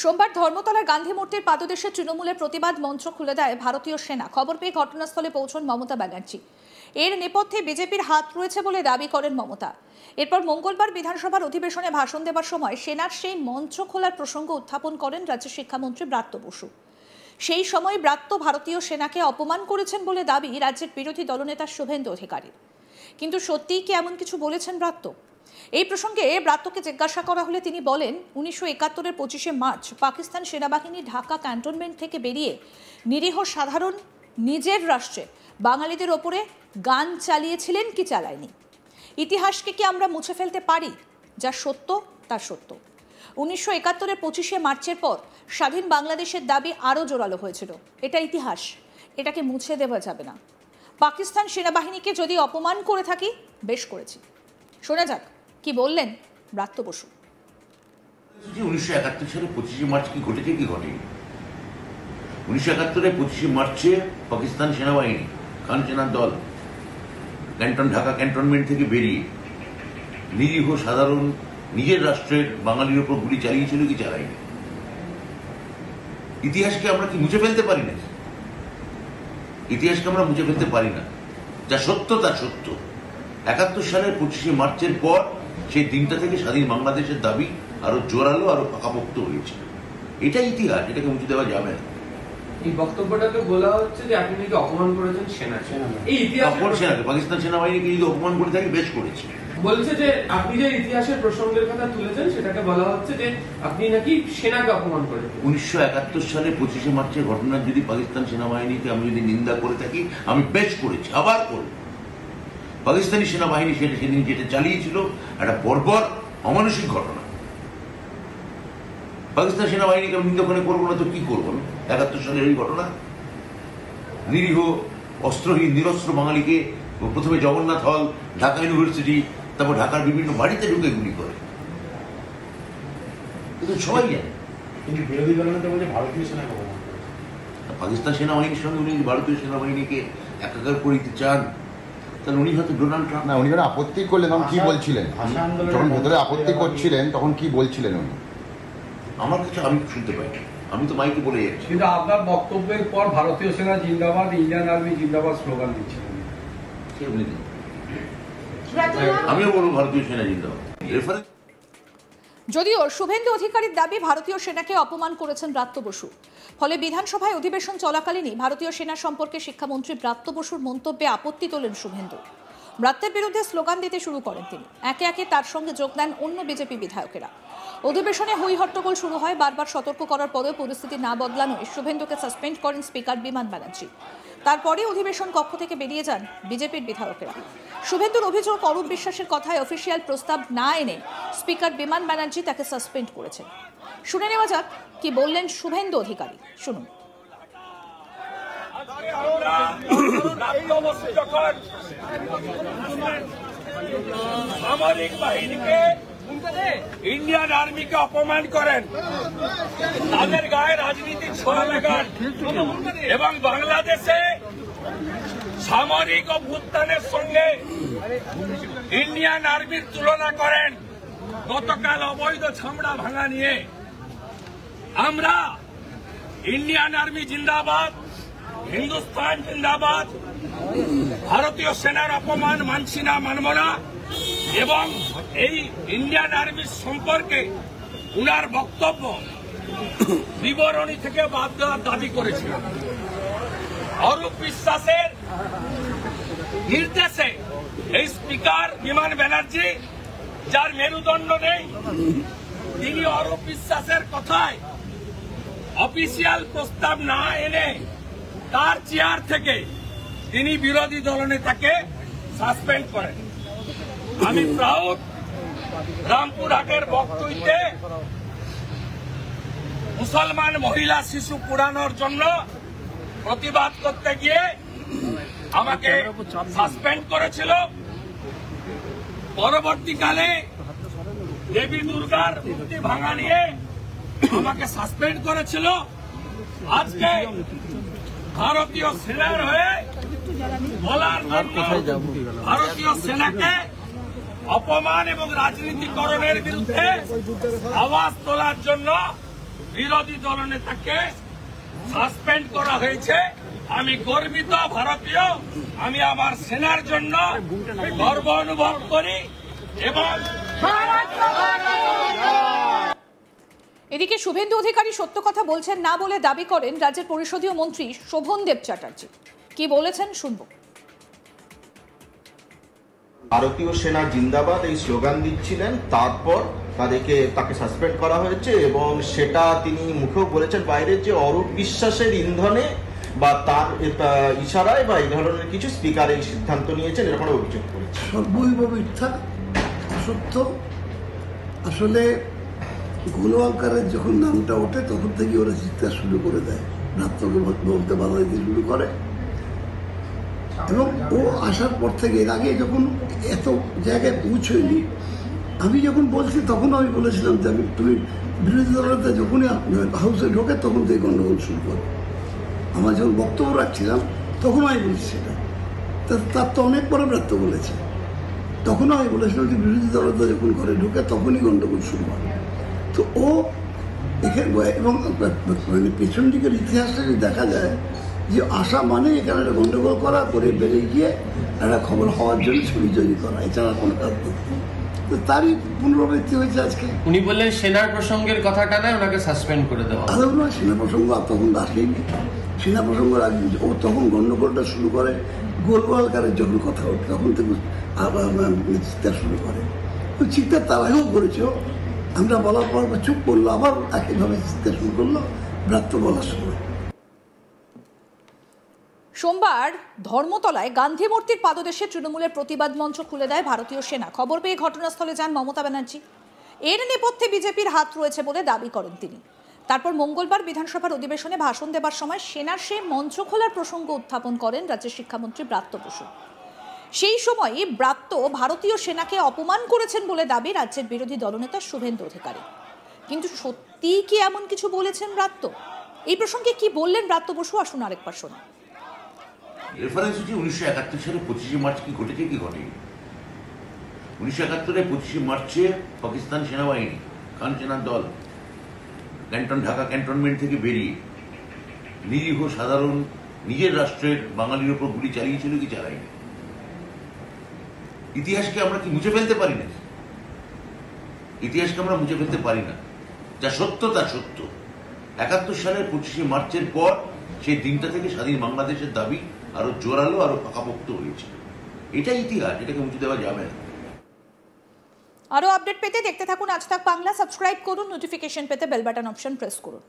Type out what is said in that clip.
সোমবার ধর্মতলার গান্ধী মূর্তির পাদদেশে তৃণমূলের প্রতিবাদ মঞ্চ খুলে দেয় ভারতীয় সেনা। খবর পেয়ে ঘটনাস্থলে পৌঁছন মমতা ব্যানার্জি। এর নেপথ্যে বিজেপির হাত রয়েছে বলে দাবি করেন মমতা। এরপর মঙ্গলবার বিধানসভার অধিবেশনে ভাষণ দেবার সময় সেনার সেই মঞ্চ খোলার প্রসঙ্গ উত্থাপন করেন রাজ্যের শিক্ষামন্ত্রী ব্রাত্য বসু। সেই সময় ব্রাত্য ভারতীয় সেনাকে অপমান করেছেন বলে দাবি রাজ্যের বিরোধী দলনেতা শুভেন্দু অধিকারীর। কিন্তু সত্যিই কি এমন কিছু বলেছেন ব্রাত্য? এই প্রসঙ্গে ব্রাত্যকে জিজ্ঞাসা করা হলে তিনি বলেন, 1971-এর 25শে মার্চ পাকিস্তান সেনাবাহিনী ঢাকা ক্যান্টনমেন্ট থেকে বেরিয়ে নিরীহ সাধারণ নিজের রাষ্ট্রে বাঙালিদের ওপরে গান চালিয়েছিলেন কি চালায়নি। ইতিহাসকে কি আমরা মুছে ফেলতে পারি? যা সত্য তা সত্য। 1971-এর 25শে মার্চের পর স্বাধীন বাংলাদেশের দাবি আরও জোরালো হয়েছিল। এটা ইতিহাস, এটাকে মুছে দেওয়া যাবে না। পাকিস্তান সেনাবাহিনীকে যদি অপমান করে থাকি, বেশ করেছি। শোনা যাক কি বললেন ব্রাত্য বসু। 1971 সালে 25শে মার্চ কি ঘটেছে কি ঘটেনি? 1971-এর 25শে মার্চে পাকিস্তান সেনাবাহিনী খান সেনার দল ঢাকা ক্যান্টনমেন্ট থেকে বেরিয়ে নিরীহ সাধারণ নিজের রাষ্ট্রের বাঙালির উপর গুলি চালিয়েছিল কি চালায়নি। ইতিহাসকে আমরা কি মুছে ফেলতে পারি না? ইতিহাসকে আমরা মুছে ফেলতে পারি না। যা সত্য তা সত্য। 71 সালের 25শে মার্চের পর সেই দিনটা থেকে স্বাধীন বাংলাদেশের দাবি আরো জোরালো, আরো পাকাপোক্ত হয়েছে। এটাই ইতিহাস, এটাকে মুছে দেওয়া যাবে না। এই বক্তব্যটাকে বলা হচ্ছে যে আপনি নাকি অপমান করেছেন সেনাকে। এই ইতিহাস সেনাকে, পাকিস্তান সেনাবাহিনীকে যদি অপমান করে থাকি, বেশ করেছে। বলছে যে আপনি যে ইতিহাসের প্রসঙ্গের কথা তুলেছেন সেটাকে বলা হচ্ছে যে আপনি নাকি সেনাকে অপমান করেছেন। 1971 সালে 25শে মার্চের ঘটনার যদি পাকিস্তান সেনাবাহিনীকে আমি যদি নিন্দা করে থাকি, আমি বেশ করেছি, আবার করব। পাকিস্তানি সেনাবাহিনী সেদিন যেটা চালিয়েছিল একটা বর্বর অমানসিক ঘটনা। পাকিস্তান সেনাবাহিনীকে আমি নিন্দা করে করবো না তো কি করবো? 71 সালের এই ঘটনা, নিরীহ অস্ত্রহীন নিরস্ত্র বাঙালিকে প্রথমে জগন্নাথ হল, ঢাকা ইউনিভার্সিটি, তারপর ঢাকার বিভিন্ন বাড়িতে ঢুকে গুলি করে। সবাই জানে। কিন্তু বিরোধী দলনেতা বলছে ভারতীয় সেনাকে অপমান করে। পাকিস্তান সেনাবাহিনীর সঙ্গে উনি ভারতীয় সেনাবাহিনীকে একাকার করে দিতে চান, তাহলে উনি হয়তো ডোনাল্ড ট্রাম্প। না, উনি যখন আপত্তি করলেন তখন কি বলছিলেন? যখন ভেতরে আপত্তি করছিলেন তখন কি বলছিলেন উনি? আমার কাছে আমি শুনতে পাই, আমি তো মাইকে বলে যাচ্ছি। কিন্তু আপনার বক্তব্যের পর ভারতীয় সেনা জিন্দাবাদ, ইন্ডিয়ান আর্মি জিন্দাবাদ স্লোগান দিচ্ছিলেন। আমিও বলবো ভারতীয় সেনা জিন্দাবাদ। যদিও শুভেন্দু অধিকারীর দাবি ভারতীয় সেনাকে অপমান করেছেন ব্রাত্য বসু। ফলে বিধানসভায় অধিবেশন চলাকালীনই ভারতীয় সেনা সম্পর্কে শিক্ষামন্ত্রী ব্রাত্য বসুর মন্তব্যে আপত্তি তোলেন শুভেন্দু। ব্রাত্যের বিরুদ্ধে স্লোগান দিতে শুরু করেন তিনি। একে একে তার সঙ্গে যোগ দেন অন্য বিজেপি বিধায়কেরা। অধিবেশনে হই হট্টগোল শুরু হয়। বারবার সতর্ক করার পরেও পরিস্থিতি না বদলানোয় শুভেন্দুকে সাসপেন্ড করেন স্পিকার বিমান ব্যানার্জি। তারপরে অধিবেশন কক্ষ থেকে বেরিয়ে যান বিজেপির বিধায়কেরা। শুভেন্দুর অভিযোগ, অরূপ বিশ্বাসের কথায় অফিসিয়াল প্রস্তাব না এনে স্পিকার বিমান ব্যানার্জি তাকে সাসপেন্ড করেছেন। শুনে নেওয়া যাক কি বললেন শুভেন্দু অধিকারী। শুনুন। সামরিক বাহিনীকে, ইন্ডিয়ান আর্মিকে অপমান করেন, তাদের গায়ে রাজনীতির ছোঁয়া লাগান এবং বাংলাদেশে সামরিক অভ্যুত্থানের সঙ্গে ইন্ডিয়ান আর্মির তুলনা করেন। গতকাল অবৈধ ছামড়া ভাঙা নিয়ে আমরা ইন্ডিয়ান আর্মি জিন্দাবাদ, হিন্দুস্তান জিন্দাবাদ, ভারতীয় সেনার অপমান মানছি না, মানব না। এবং এই ইন্ডিয়ান আর্মির সম্পর্কে উনার বক্তব্য বিবরণী থেকে বাদ দেওয়ার দাবি করেছিলেন। অরূপ বিশ্বাসের নির্দেশে এই স্পিকার বিমান ব্যানার্জি, যার মেরুদণ্ড নেই, তিনি অরূপ বিশ্বাসের কথায় অফিসিয়াল প্রস্তাব না এনে তার চেয়ার থেকে তিনি বিরোধী দলনেতাকে সাসপেন্ড করেন। আমি প্রাউড, রামপুরহাটের বক্তব্যে মুসলমান মহিলা শিশু পুরানোর জন্য প্রতিবাদ করতে গিয়ে আমাকে সাসপেন্ড করেছিল। পরবর্তীকালে দেবী দুর্গার মূর্তি ভাঙা নিয়ে আমাকে সাসপেন্ড করেছিল। আজকে ভারতীয় সেনার হয়ে বলার জন্য ভারতীয় সেনাকে অপমান এবং রাজনীতিকরণের বিরুদ্ধে আওয়াজ তোলার জন্য বিরোধী দলনেতাকে সাসপেন্ড করা হয়েছে। আমি গর্বিত ভারতীয়, আমি আমার সেনার জন্য গর্ব অনুভব করি। এবং এদিকে শুভেন্দু অধিকারী সত্য কথা বলছেন না বলে দাবি করেন রাজ্যের পরিষদীয় মন্ত্রী শোভনদেব চ্যাটার্জি। কি বলেছেন শুনবো। ভারতীয় সেনা জিন্দাবাদ এই স্লোগান দিচ্ছিলেন, তারপর তাকে সাসপেন্ড করা হয়েছে এবং সেটা তিনি মুখেও বলেছেন বাইরে যে অরূপ বিশ্বাসের ইন্ধনে বা তার ইশারায় বা এই ধরনের কিছু স্পিকার এই সিদ্ধান্ত নিয়েছেন, এরকম অভিযোগ করেছে। সর্বৈব মিথ্যা, অসত্য। আসলে গোলওয়ালকারের যখন নামটা ওঠে তখন থেকে ওরা চিৎকার শুরু করে দেয়, ভ্রাতকে বলতে বাধা দিতে শুরু করে। এবং ও আসার পর থেকে এর আগে যখন এত জায়গায় পৌঁছয়নি, আমি যখন বলছি তখন আমি বলেছিলাম যে তুমি বিরোধী দলনেতা যখনই হাউসে ঢোকে তখন থেকে গন্ডগোল শুরু করে। আমার যখন বক্তব্য রাখছিলাম তখন আমি বলছি সেটা, তার তো অনেক বড় ব্রাত্য বলেছে। তখনও আমি বলেছিলাম যে বিরোধী দলনেতা যখন ঘরে ঢোকে তখনই গন্ডগোল শুরু হয়। তো ও এখানে এবং পেছন দিকের ইতিহাসটা যদি দেখা যায় যে আসা মানে এখানে একটা গন্ডগোল করা করে বেরিয়ে গিয়ে একটা খবর হওয়ার জন্য ছড়ি করা, এছাড়া কোনো কাজ নেই। তো তারই পুনরাবৃত্তি হয়েছে আজকে। উনি বললেন সেনার প্রসঙ্গের কথাটা না, ওনাকে সাসপেন্ড করে দেওয়া। আদৌ নয়, সেনা প্রসঙ্গ তখন আসেনি। সেনা প্রসঙ্গ ও তখন গন্ডগোলটা শুরু করে গোলওয়ালকারের যখন কথা ওঠে তখন থেকে চিৎকার শুরু করে। তো চিৎকার তার আগেও করেছে, আমরা বলার পর চুপ করলো, আবার একইভাবে চিৎকার শুরু করলো ব্রাত্য বলার সময়। সোমবার ধর্মতলায় গান্ধী মূর্তির পাদদেশে তৃণমূলের প্রতিবাদ মঞ্চ খুলে দেয় ভারতীয় সেনা। খবর পেয়ে ঘটনাস্থলে যান মমতা ব্যানার্জি। এর নেপথ্যে বিজেপির হাত রয়েছে বলে দাবি করেন তিনি। তারপর মঙ্গলবার বিধানসভার অধিবেশনে ভাষণ দেবার সময় সেনার সেই মঞ্চ খোলার প্রসঙ্গ উত্থাপন করেন রাজ্যের শিক্ষামন্ত্রী ব্রাত্য বসু। সেই সময়ই ব্রাত্য ভারতীয় সেনাকে অপমান করেছেন বলে দাবি রাজ্যের বিরোধী দলনেতা শুভেন্দু অধিকারী। কিন্তু সত্যিই কি এমন কিছু বলেছেন ব্রাত্য? এই প্রসঙ্গে কি বললেন ব্রাত্য বসু, আসুন আরেকবার শোনা। রেফারেন্স হচ্ছে 1971 সালে 25শে মার্চ কি ঘটেছে কি ঘটেনি। 1971 25শে মার্চে পাকিস্তান সেনাবাহিনী, খান সেনার দল ঢাকা ক্যান্টনমেন্ট থেকে বেরিয়ে নিরীহ সাধারণ নিজের রাষ্ট্রের বাঙালির উপর গুলি চালিয়েছিল কি চালায়নি? ইতিহাসকে আমরা কি মুছে ফেলতে পারি না? ইতিহাসকে আমরা মুছে ফেলতে পারি না। যা সত্য তা সত্য। 71 সালের 25শে মার্চের পর সেই দিনটা থেকে স্বাধীন বাংলাদেশের দাবি আরো জোরালো, আরো পাকাপোক্ত হয়েছে। এটাই ইতিহাস, এটাকে মুছে দেওয়া যাবে না। আরো আপডেট পেতে দেখতে থাকুন আজ তাক বাংলা। সাবস্ক্রাইব করুন, নোটিফিকেশন পেতে বেল বাটন অপশন প্রেস করুন।